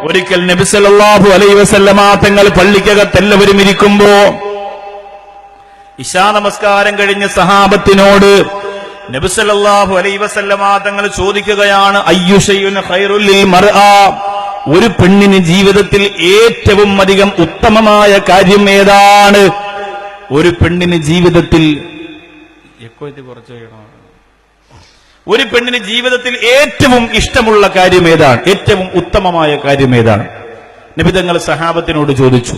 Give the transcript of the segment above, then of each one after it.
ഒരിക്കൽ നബി സല്ലല്ലാഹു അലൈഹി വസല്ലമ തങ്ങൾ പള്ളിക്കകത്ത് എല്ലാവരും ഇരിക്കുമ്പോ ഇശാ നമസ്കാരം കഴിഞ്ഞ സഹാബത്തിനോട് നബി സല്ലല്ലാഹു അലൈഹി വസല്ലമ തങ്ങൾ ചോദിക്കുകയാണ്, അയ്യു ശൈഉൻ ഖൈറുൽ ലിൽ മർഅ, ഒരു പെണ്ണിന് ജീവിതത്തിൽ ഏറ്റവും അധികം ഉത്തമമായ കാര്യം ഏതാണ്? ഒരു പെണ്ണിന് ജീവിതത്തിൽ ഒരു പെണ്ണിന് ജീവിതത്തിൽ ഏറ്റവും ഇഷ്ടമുള്ള കാര്യം ഏതാണ്? ഏറ്റവും ഉത്തമമായ കാര്യം ഏതാണ്? നബി തങ്ങൾ സഹാബത്തിനോട് ചോദിച്ചു.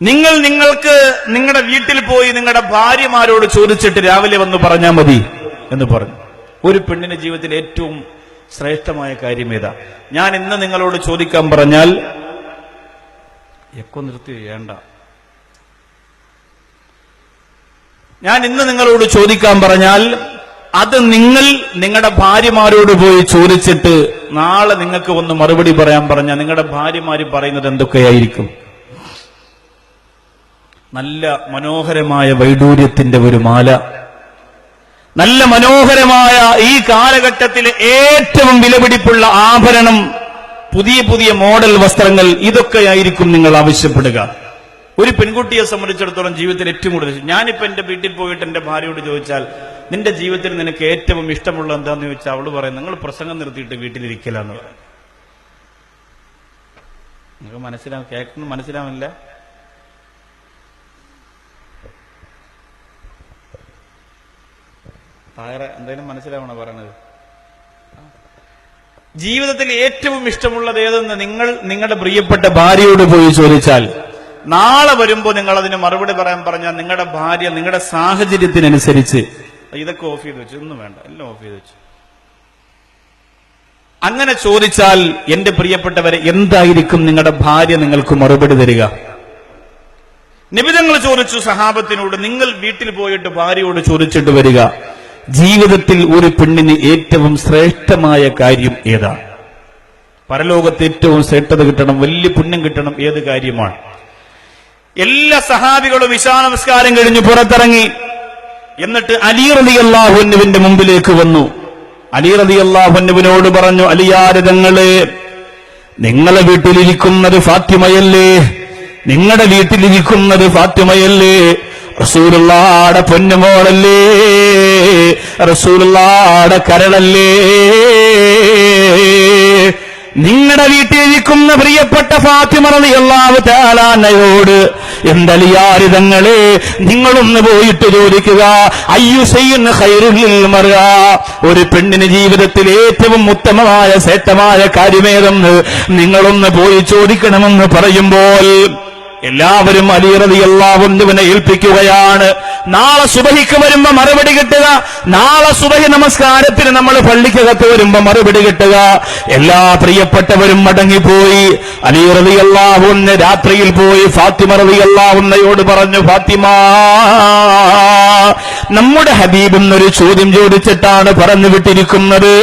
നിങ്ങൾക്ക് നിങ്ങളുടെ വീട്ടിൽ പോയി നിങ്ങളുടെ ഭാര്യമാരോട് ചോദിച്ചിട്ട് രാവിലെ വന്ന് പറഞ്ഞാൽ മതി എന്ന് പറഞ്ഞു. ഒരു പെണ്ണിന്റെ ജീവിതത്തിൽ ഏറ്റവും ശ്രേഷ്ഠമായ കാര്യം ഏതാ? ഞാൻ ഇന്ന് നിങ്ങളോട് ചോദിക്കാൻ പറഞ്ഞാൽ നിർത്തി വേണ്ട. ഞാൻ ഇന്ന് നിങ്ങളോട് ചോദിക്കാൻ പറഞ്ഞാൽ അത് നിങ്ങളുടെ ഭാര്യമാരോട് പോയി ചോദിച്ചിട്ട് നാളെ നിങ്ങൾക്ക് ഒന്ന് മറുപടി പറയാൻ പറഞ്ഞാൽ നിങ്ങളുടെ ഭാര്യമാര് പറയുന്നത് എന്തൊക്കെയായിരിക്കും? നല്ല മനോഹരമായ വൈഡൂര്യത്തിന്റെ ഒരു മാല, നല്ല മനോഹരമായ ഈ കാലഘട്ടത്തിലെ ഏറ്റവും വിലപിടിപ്പുള്ള ആഭരണം, പുതിയ പുതിയ മോഡൽ വസ്ത്രങ്ങൾ, ഇതൊക്കെയായിരിക്കും നിങ്ങൾ ആവശ്യപ്പെടുക. ഒരു പെൺകുട്ടിയെ സംബന്ധിച്ചിടത്തോളം ജീവിതത്തിൽ ഏറ്റവും കൂടുതൽ, ഞാനിപ്പോ എന്റെ വീട്ടിൽ പോയിട്ട് എന്റെ ഭാര്യയോട് ചോദിച്ചാൽ നിന്റെ ജീവിതത്തിൽ നിനക്ക് ഏറ്റവും ഇഷ്ടമുള്ള എന്താന്ന് ചോദിച്ചാൽ അവള് പറയും നിങ്ങൾ പ്രസംഗം നിർത്തിയിട്ട് വീട്ടിലിരിക്കലാന്ന് പറയും. നിങ്ങൾക്ക് കേൾക്കുന്ന മനസ്സിലാവില്ല. എന്തായാലും മനസ്സിലാവണോ പറയണത്? ജീവിതത്തിൽ ഏറ്റവും ഇഷ്ടമുള്ളത് ഏതെന്ന് നിങ്ങളുടെ പ്രിയപ്പെട്ട ഭാര്യയോട് പോയി ചോദിച്ചാൽ നാളെ വരുമ്പോ നിങ്ങൾ അതിന് മറുപടി പറയാൻ പറഞ്ഞാൽ നിങ്ങളുടെ ഭാര്യ നിങ്ങളുടെ സാഹചര്യത്തിനനുസരിച്ച് ഇതൊക്കെ ഓഫ് ചെയ്ത് വെച്ചു, ഒന്നും വേണ്ട, എല്ലാം ഓഫ് ചെയ്ത് വെച്ചു, അങ്ങനെ ചോദിച്ചാൽ എന്റെ പ്രിയപ്പെട്ടവരെ എന്തായിരിക്കും നിങ്ങളുടെ ഭാര്യ നിങ്ങൾക്ക് മറുപടി തരിക? നബി തങ്ങൾ ചോദിച്ചു സഹാബത്തിനോട്, നിങ്ങൾ വീട്ടിൽ പോയിട്ട് ഭാര്യയോട് ചോദിച്ചിട്ട് വരിക, ജീവിതത്തിൽ ഒരു പെണ്ണിന് ഏറ്റവും ശ്രേഷ്ഠമായ കാര്യം ഏതാണ്? പരലോകത്ത് ഏറ്റവും ശ്രേഷ്ഠത കിട്ടണം, വലിയ പുണ്യം കിട്ടണം, ഏത് കാര്യമാണ്? എല്ലാ സഹാബികളും ഇശാ നമസ്കാരം കഴിഞ്ഞ് പുറത്തിറങ്ങി. എന്നിട്ട് അലി റളിയല്ലാഹു അൻഹുവിന്റെ മുമ്പിലേക്ക് വന്നു. അലി റളിയല്ലാഹു അൻഹുവിനോട് പറഞ്ഞു, അലിയാരെ തങ്ങളെ, നിങ്ങളെ വീട്ടിലിരിക്കുന്നത് ഫാത്തിമയല്ലേ? നിങ്ങളുടെ വീട്ടിലിരിക്കുന്നത് ഫാത്തിമയല്ലേ? റസൂലുള്ളാഹിയുടെ പൊന്നുമോളല്ലേ? റസൂലുള്ളാഹിയുടെ കരളല്ലേ? നിങ്ങളുടെ വീട്ടിലിരിക്കുന്ന പ്രിയപ്പെട്ട ഫാത്തിമ റളിയല്ലാഹു തആല അൻഹയോട് എന്തലിയാരി തങ്ങളെ നിങ്ങളൊന്ന് പോയിട്ട് ചോദിക്കുക, അയ്യു ശൈഉൻ ഖൈറുൽ ലിൽ മർഅ, ഒരു പെണ്ണിന് ജീവിതത്തിൽ ഏറ്റവും ഉത്തമമായ ശ്രേഷ്ഠമായ കാര്യമേതെന്ന് നിങ്ങളൊന്ന് പോയി ചോദിക്കണമെന്ന് പറയുമ്പോൾ എല്ലാവരും അലി റളിയല്ലാഹു അൻഹുവിനെ ഏൽപ്പിക്കുകയാണ്. നാളെ സുബഹിക്ക് വരുമ്പോ മറുപടി കിട്ടുക, നാളെ സുബഹി നമസ്കാരത്തിന് നമ്മൾ പള്ളിക്കകത്ത് വരുമ്പോ മറുപടി കിട്ടുക. എല്ലാ പ്രിയപ്പെട്ടവരും മടങ്ങിപ്പോയി. അലി റളിയല്ലാഹു അൻഹു രാത്രിയിൽ പോയി ഫാത്തിമ റളിയല്ലാഹു അൻഹയോട് പറഞ്ഞു, ഫാത്തിമ, നമ്മുടെ ഹബീബ് എന്നൊരു ചോദ്യം ചോദിച്ചിട്ടാണ് പറഞ്ഞു വിട്ടിരിക്കുന്നത്,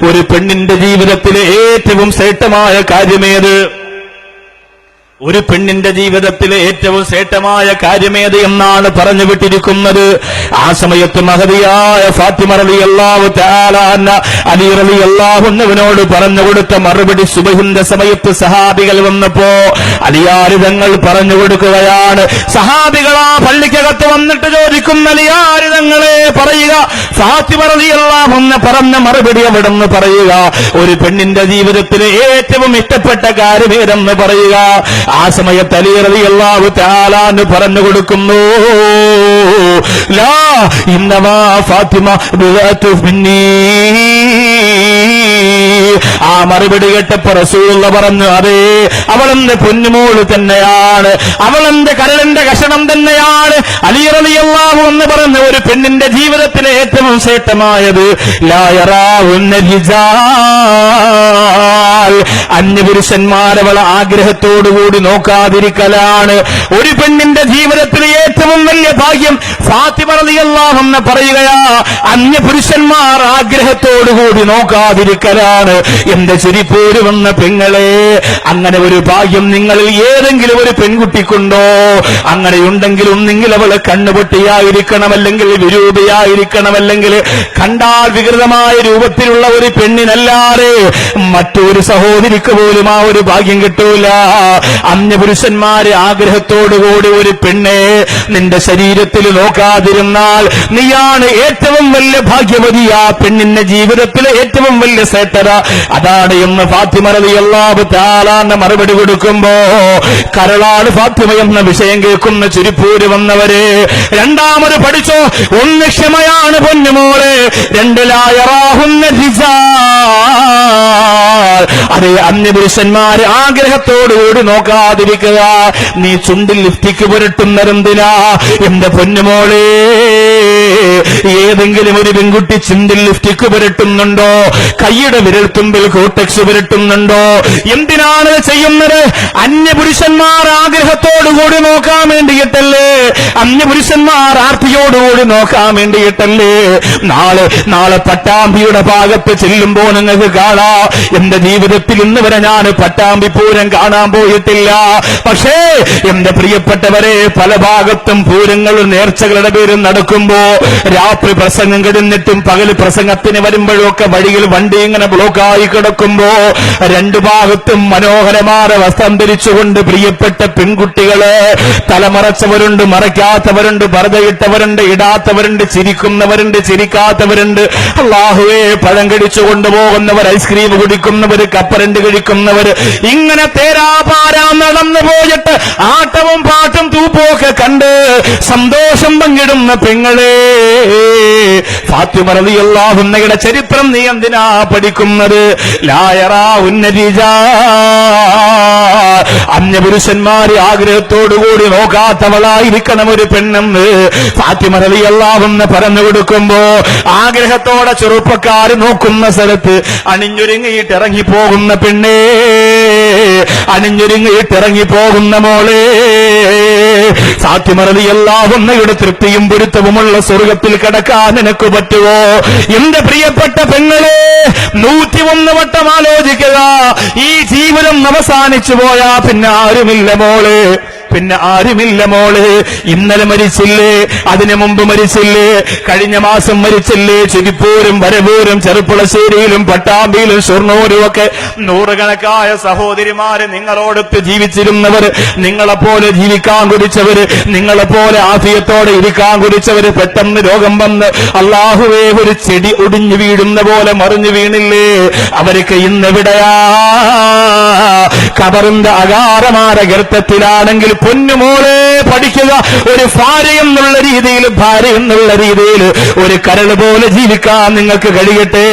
ഒരു പെണ്ണിന്റെ ജീവിതത്തിലെ ഏറ്റവും ശ്രേഷ്ഠമായ കാര്യമേത്? ഒരു പെണ്ണിന്റെ ജീവിതത്തിലെ ഏറ്റവും ശ്രേഷ്ഠമായ കാര്യമേത് എന്നാണ് പറഞ്ഞു വിട്ടിരിക്കുന്നത്. ആ സമയത്ത് മഹദിയായ ഫാത്തിമ റളിയല്ലാഹു തആല അൻഹ അലി റളിയല്ലാഹു അൻഹുവിനോട് പറഞ്ഞു കൊടുത്ത മറുപടി സുബഹിന്റെ സമയത്ത് സഹാബികൾ വന്നപ്പോ അലിയാർ തങ്ങൾ പറഞ്ഞു കൊടുക്കുകയാണ്. സഹാബികളാ പള്ളിക്കകത്ത് വന്നിട്ട് ചോദിക്കുന്ന അലിയാർ തങ്ങളെ പറയുക, ഫാത്തിമ റളിയല്ലാഹു അൻഹ പറഞ്ഞ മറുപടി എവിടെന്ന് പറയുക, ഒരു പെണ്ണിന്റെ ജീവിതത്തിലെ ഏറ്റവും ഇഷ്ടപ്പെട്ട കാര്യമേതെന്ന് പറയുക. ആ സമയത്ത് അലി റളിയല്ലാഹു തആല അൻഹു പറഞ്ഞു കൊടുക്കുന്നു, ലാ ഇന്നമാ ഫാത്തിമ ബിദഅതു മിന്നീ. ആ മറുപടി കേട്ടപ്പോ റസൂലുള്ള പറഞ്ഞു, അതെ, അവളെന്റെ പൊന്നുമോള് തന്നെയാണ്, അവളെന്റെ കരളിന്റെ കഷണം തന്നെയാണ്. അലി റളിയല്ലാഹു അൻഹു പറഞ്ഞു, ഒരു പെണ്ണിന്റെ ജീവിതത്തിലെ ഏറ്റവും ശ്രേഷ്ഠമായത് ലാ യറാഉന്ന റിജാൽ, അന്യപുരുഷന്മാരവളെ ആഗ്രഹത്തോടുകൂടി നോക്കാതിരിക്കലാണ് ഒരു പെണ്ണിന്റെ ജീവിതത്തിലെ ഏറ്റവും വലിയ ഭാഗ്യം. ഫാത്തിമ റളിയല്ലാഹു അൻഹ പറയുകയാ, അന്യ പുരുഷന്മാർ ആഗ്രഹത്തോടുകൂടി നോക്കാതിരിക്കലാണ് എന്റെ ചെരിപ്പൂര് വന്ന പെങ്ങളെ. അങ്ങനെ ഒരു ഭാഗ്യം നിങ്ങളിൽ ഏതെങ്കിലും ഒരു പെൺകുട്ടിക്കുണ്ടോ? അങ്ങനെയുണ്ടെങ്കിൽ ഒന്നെങ്കിൽ അവള് കണ്ണുപൊട്ടിയായിരിക്കണം, അല്ലെങ്കിൽ വിരൂപയായിരിക്കണം, അല്ലെങ്കിൽ കണ്ടാൽ വികൃതമായ രൂപത്തിലുള്ള ഒരു പെണ്ണിനല്ലാതെ മറ്റൊരു സഹോദരിക്ക് പോലും ആ ഒരു ഭാഗ്യം കിട്ടൂല. അന്യപുരുഷന്മാരെ ആഗ്രഹത്തോടുകൂടി ഒരു പെണ്ണെ നിന്റെ ശരീരത്തിൽ നോക്കാതിരുന്നാൽ നീയാണ് ഏറ്റവും വലിയ ഭാഗ്യവതി. ആ പെണ്ണിന്റെ ജീവിതത്തിലെ ഏറ്റവും വലിയ ശ്രേഷ്ഠത അതാണ് എന്ന് ഫാത്തിമ റളിയല്ലാഹു തആല മറുപടി കൊടുക്കുമ്പോ കരളാട് ഫാത്തിമ എന്ന വിഷയം കേൾക്കുന്ന ചെരിപ്പൂര് വന്നവരെ രണ്ടാമത് പഠിച്ചോ. ഒന്ന് ക്ഷമയാണ് പൊന്നുമോളെ, രണ്ട് ലാ യറാഹുന്ന റിജാൽ. അതേ അന്യപുരുഷന്മാരെ ആഗ്രഹത്തോടുകൂടി നോക്കാതിരിക്കുക. നീ ചുണ്ടിൽ ലിഫ്റ്റിക്ക് പുരട്ടുന്നതെന്തിനാ എന്റെ പൊന്നുമോളെ? ഏതെങ്കിലും ഒരു പെൺകുട്ടി ചുണ്ടിൽ ലിഫ്റ്റിക്ക് പുരട്ടുന്നുണ്ടോ? കൈയുടെ വിരൽത്തുമ്പിൽ കോട്ടക്സ് പുരട്ടുന്നുണ്ടോ? എന്തിനാണ് ചെയ്യുന്നത്? അന്യപുരുഷന്മാർ ആഗ്രഹത്തോടുകൂടി നോക്കാൻ വേണ്ടിയിട്ടല്ലേ? അന്യപുരുഷന്മാർ ആർത്തിയോടുകൂടി നോക്കാൻ വേണ്ടിയിട്ടല്ലേ? നാളെ പട്ടാമ്പിയുടെ ഭാഗത്ത് ചെല്ലുമ്പോ നിങ്ങൾക്ക് കാണാം. എന്റെ ജീവിതത്തിൽ ഇന്ന് വരെ ഞാൻ പട്ടാമ്പി പൂരം കാണാൻ പോയിട്ടില്ല. പക്ഷേ എന്റെ പ്രിയപ്പെട്ടവരെ, പല ഭാഗത്തും പൂരങ്ങളും നേർച്ചകളുടെ പേരും നടക്കുമ്പോ രാത്രി പ്രസംഗം കിടന്നിട്ടും പകല് പ്രസംഗത്തിന് വരുമ്പോഴൊക്കെ വഴിയിൽ വണ്ടി ഇങ്ങനെ ബ്ലോക്കായി കിടക്കുമ്പോ രണ്ടു ഭാഗത്തും മനോഹരമായ വസ്ത്രം ധരിച്ചുകൊണ്ട് പ്രിയപ്പെട്ട പെൺകുട്ടികള്, തലമറച്ചവരുണ്ട്, മറയ്ക്കാത്തവരുണ്ട്, പർദ്ദയിട്ടവരുണ്ട്, ഇടാത്തവരുണ്ട്, ചിരിക്കുന്നവരുണ്ട്, ചിരിക്കാത്തവരുണ്ട്. അല്ലാഹുവേ, പഴം കടിച്ചു കൊണ്ടുപോകുന്നവർ, ഐസ്ക്രീം കുടിക്കുന്നവർ, കപ്പരണ്ട് കഴിക്കുന്നവർ, ഇങ്ങനെ തേരാപാരാ നടന്നു പോയിട്ട് ആട്ടവും പാട്ടും തൂപ്പുമൊക്കെ കണ്ട് സന്തോഷം പങ്കിടുന്ന പെങ്ങളെ, ഫാത്തിമ റളിയല്ലാഹു അൻഹയുടെ ചരിത്രം നീ എന്തിനാ പഠിക്കുന്നത്? ലാ യറാഹുന്ന റിജാൽ. അന്യപുരുഷന്മാരെ ആഗ്രഹത്തോടുകൂടി നോക്കാത്തവളായിരിക്കണം ഒരു പെണ്ണെന്ന് ഫാത്തിമ റളിയല്ലാഹു അൻഹ പറഞ്ഞു കൊടുക്കുമ്പോ ആഗ്രഹത്തോടെ ചെറുപ്പക്കാർ നോക്കുന്ന സ്ഥലത്ത് അണിഞ്ഞൊരുങ്ങിയിട്ട് ഇറങ്ങിപ്പോകുന്ന പെണ്ണേ, അണിഞ്ഞൊരുങ്ങിയിട്ട് ഇറങ്ങിപ്പോകുന്ന മോളെ, ഫാത്തിമ റളിയല്ലാഹു അൻഹയുടെ തൃപ്തിയും പൊരുത്തവുമുള്ള സ്വർഗത്തിൽ കിടക്കാൻ നിനക്ക് പറ്റുമോ? എന്റെ പ്രിയപ്പെട്ട പെങ്ങളെ, 101 വട്ടം ആലോചിക്കുക. ഈ ജീവിതം അവസാനിച്ചു പോയാ പിന്നെ ആരുമില്ല മോളെ, പിന്നെ ആരുമില്ല മോള്. ഇന്നലെ മരിച്ചില്ലേ, അതിനു മുമ്പ് മരിച്ചില്ലേ, കഴിഞ്ഞ മാസം മരിച്ചില്ലേ? ചെരിപ്പൂരും വരവൂരും ചെറുപ്പുളശ്ശേരിയിലും പട്ടാമ്പിയിലും ഷൊർണൂരും ഒക്കെ നൂറുകണക്കായ സഹോദരിമാര് നിങ്ങളോടൊത്ത് ജീവിച്ചിരുന്നവർ, നിങ്ങളെപ്പോലെ ജീവിക്കാൻ കുടിച്ചവര്, നിങ്ങളെപ്പോലെ ആഫിയത്തോടെ ഇരിക്കാൻ കുടിച്ചവര് പെട്ടെന്ന് രോഗം വന്ന് അല്ലാഹുവേ ഒരു ചെടി ഒടിഞ്ഞു വീഴുന്ന പോലെ മറിഞ്ഞു വീണില്ലേ? അവർക്ക് ഇന്നെവിടെയാ? ഖബറിന്റെ അകാരമായ ഗർത്തത്തിലാണെങ്കിൽ പൊന്നുമോളെ പഠിക്കുക. ഒരു ഭാര്യ എന്നുള്ള രീതിയിൽ, ഭാര്യ എന്നുള്ള രീതിയിൽ ഒരു കരൾ പോലെ ജീവിക്കാൻ നിങ്ങൾക്ക് കഴിയട്ടെ.